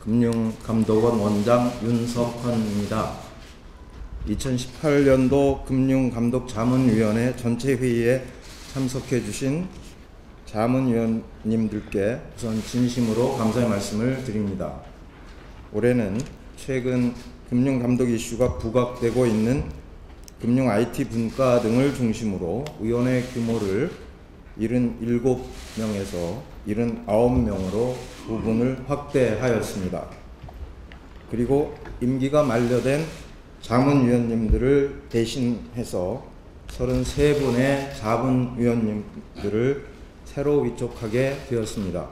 금융감독원 원장 윤석헌입니다. 2018년도 금융감독자문위원회 전체 회의에 참석해 주신 자문위원님들께 우선 진심으로 감사의 말씀을 드립니다. 올해는 최근 금융감독 이슈가 부각되고 있는 금융 IT 분과 등을 중심으로 위원회 규모를 77명에서 79명으로 부분을 확대하였습니다. 그리고 임기가 만료된 자문위원님들을 대신해서 33분의 자문위원님들을 새로 위촉하게 되었습니다.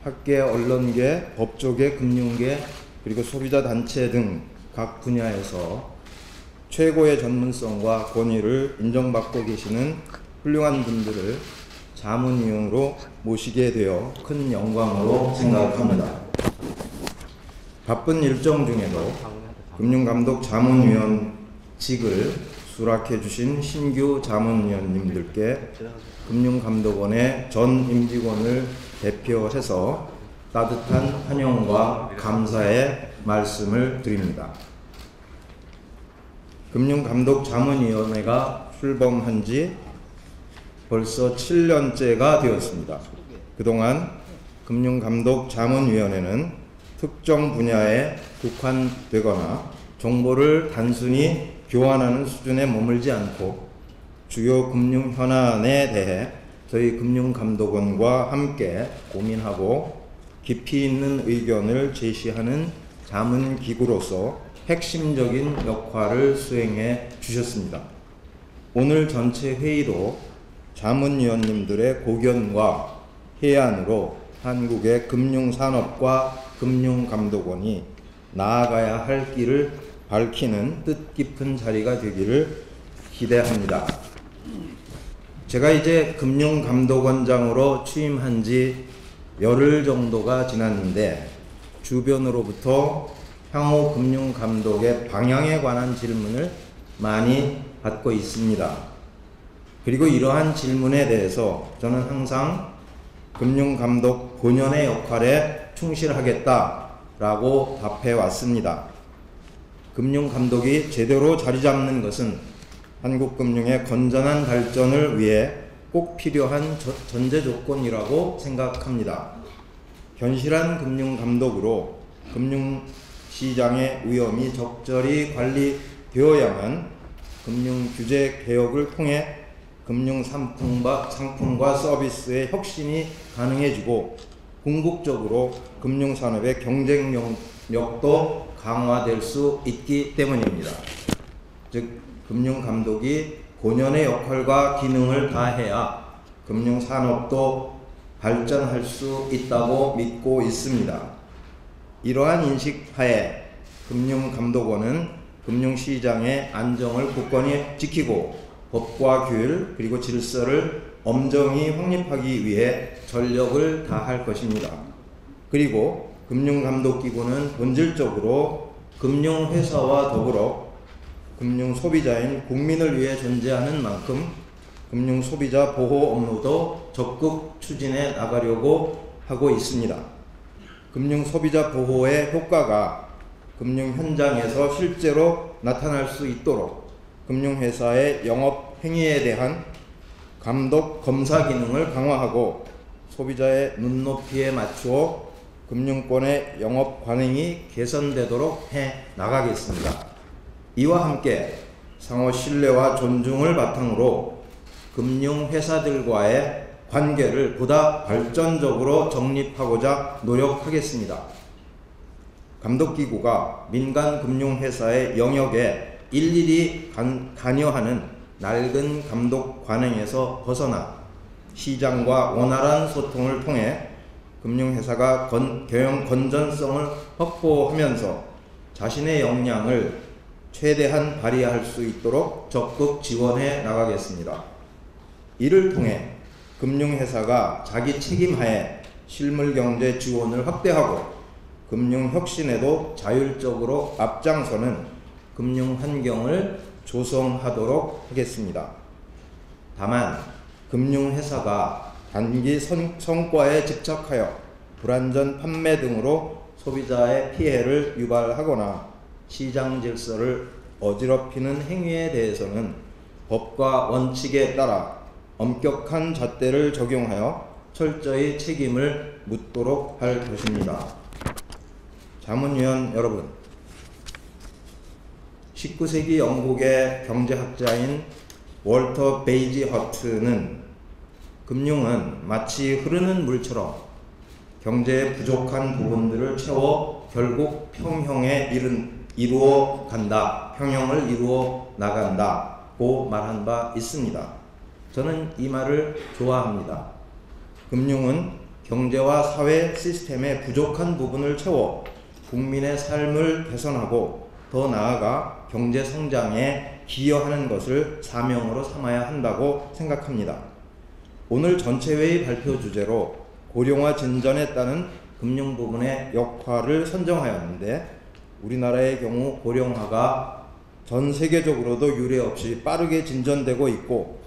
학계, 언론계, 법조계, 금융계, 그리고 소비자단체 등 각 분야에서 최고의 전문성과 권위를 인정받고 계시는 훌륭한 분들을 자문위원으로 모시게 되어 큰 영광으로 생각합니다. 바쁜 일정 중에도 금융감독 자문위원직을 수락해 주신 신규 자문위원님들께 금융감독원의 전 임직원을 대표해서 따뜻한 환영과 감사의 말씀을 드립니다. 금융감독자문위원회가 출범한 지 벌써 7년째가 되었습니다. 그동안 금융감독자문위원회는 특정 분야에 국한되거나 정보를 단순히 교환하는 수준에 머물지 않고 주요 금융 현안에 대해 저희 금융감독원과 함께 고민하고 깊이 있는 의견을 제시하는 자문기구로서 핵심적인 역할을 수행해 주셨습니다. 오늘 전체 회의도 자문위원님들의 고견과 해안으로 한국의 금융산업과 금융감독원이 나아가야 할 길을 밝히는 뜻깊은 자리가 되기를 기대합니다. 제가 이제 금융감독원장으로 취임한 지 열흘 정도가 지났는데 주변으로부터 향후 금융감독의 방향에 관한 질문을 많이 받고 있습니다. 그리고 이러한 질문에 대해서 저는 항상 금융감독 본연의 역할에 충실하겠다라고 답해 왔습니다. 금융감독이 제대로 자리 잡는 것은 한국 금융의 건전한 발전을 위해 꼭 필요한 전제 조건이라고 생각합니다. 견실한 금융감독으로 금융시장의 위험이 적절히 관리되어야만 금융규제 개혁을 통해 금융상품과 서비스의 혁신이 가능해지고 궁극적으로 금융산업의 경쟁력도 강화될 수 있기 때문입니다. 즉 금융감독이 본연의 역할과 기능을 다해야 금융산업도 발전할 수 있다고 믿고 있습니다. 이러한 인식 하에 금융감독원은 금융시장의 안정을 굳건히 지키고 법과 규율 그리고 질서를 엄정히 확립하기 위해 전력을 다할 것입니다. 그리고 금융감독기구는 본질적으로 금융회사와 더불어 금융소비자인 국민을 위해 존재하는 만큼 금융소비자 보호 업무도 적극 추진해 나가려고 하고 있습니다. 금융소비자 보호의 효과가 금융 현장에서 실제로 나타날 수 있도록 금융회사의 영업 행위에 대한 감독 검사 기능을 강화하고 소비자의 눈높이에 맞추어 금융권의 영업 관행이 개선되도록 해 나가겠습니다. 이와 함께 상호 신뢰와 존중을 바탕으로 금융회사들과의 관계를 보다 발전적으로 정립하고자 노력하겠습니다. 감독기구가 민간 금융회사의 영역에 일일이 관여하는 낡은 감독 관행에서 벗어나 시장과 원활한 소통을 통해 금융회사가 경영 건전성을 확보하면서 자신의 역량을 최대한 발휘할 수 있도록 적극 지원해 나가겠습니다. 이를 통해 금융회사가 자기 책임하에 실물경제 지원을 확대하고 금융혁신에도 자율적으로 앞장서는 금융환경을 조성하도록 하겠습니다. 다만 금융회사가 단기 성과에 집착하여 불안전 판매 등으로 소비자의 피해를 유발하거나 시장 질서를 어지럽히는 행위에 대해서는 법과 원칙에 따라 엄격한 잣대를 적용하여 철저히 책임을 묻도록 할 것입니다. 자문위원 여러분, 19세기 영국의 경제학자인 월터 베이지 허트는 금융은 마치 흐르는 물처럼 경제의 부족한 부분들을 채워 결국 평형을 이루어 나간다고 말한 바 있습니다. 저는 이 말을 좋아합니다. 금융은 경제와 사회 시스템의 부족한 부분을 채워 국민의 삶을 개선하고 더 나아가 경제 성장에 기여하는 것을 사명으로 삼아야 한다고 생각합니다. 오늘 전체회의 발표 주제로 고령화 진전에 따른 금융 부분의 역할을 선정하였는데, 우리나라의 경우 고령화가 전 세계적으로도 유례없이 빠르게 진전되고 있고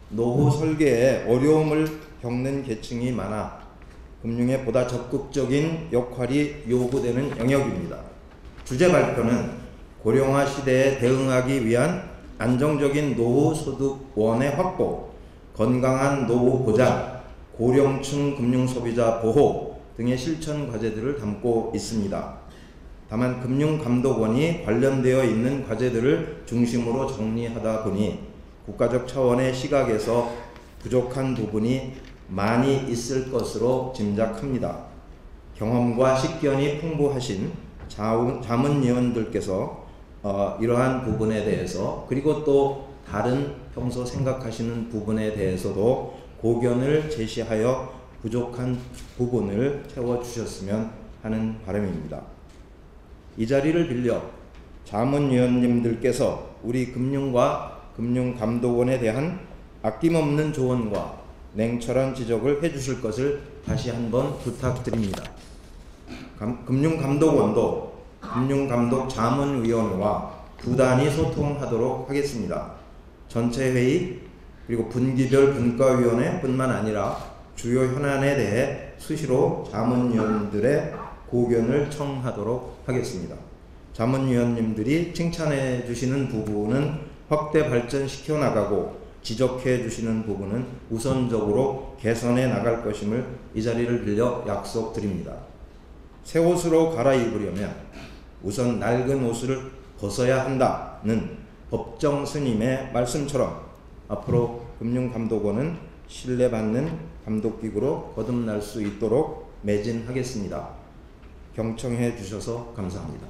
노후 설계에 어려움을 겪는 계층이 많아 금융에 보다 적극적인 역할이 요구되는 영역입니다. 주제 발표는 고령화 시대에 대응하기 위한 안정적인 노후 소득원의 확보, 건강한 노후 보장, 고령층 금융 소비자 보호 등의 실천 과제들을 담고 있습니다. 다만 금융감독원이 관련되어 있는 과제들을 중심으로 정리하다 보니 국가적 차원의 시각에서 부족한 부분이 많이 있을 것으로 짐작합니다. 경험과 식견이 풍부하신 자문위원들께서 이러한 부분에 대해서, 그리고 또 다른 평소 생각하시는 부분에 대해서도 고견을 제시하여 부족한 부분을 채워주셨으면 하는 바람입니다. 이 자리를 빌려 자문위원님들께서 우리 금융과 금융감독원에 대한 아낌없는 조언과 냉철한 지적을 해주실 것을 다시 한번 부탁드립니다. 금융감독원도 금융감독자문위원회와 부단히 소통하도록 하겠습니다. 전체 회의 그리고 분기별 분과위원회 뿐만 아니라 주요 현안에 대해 수시로 자문위원들의 고견을 청하도록 하겠습니다. 자문위원님들이 칭찬해 주시는 부분은 확대 발전시켜 나가고 지적해 주시는 부분은 우선적으로 개선해 나갈 것임을 이 자리를 빌려 약속드립니다. 새 옷으로 갈아입으려면 우선 낡은 옷을 벗어야 한다는 법정 스님의 말씀처럼 앞으로 금융감독원은 신뢰받는 감독기구로 거듭날 수 있도록 매진하겠습니다. 경청해 주셔서 감사합니다.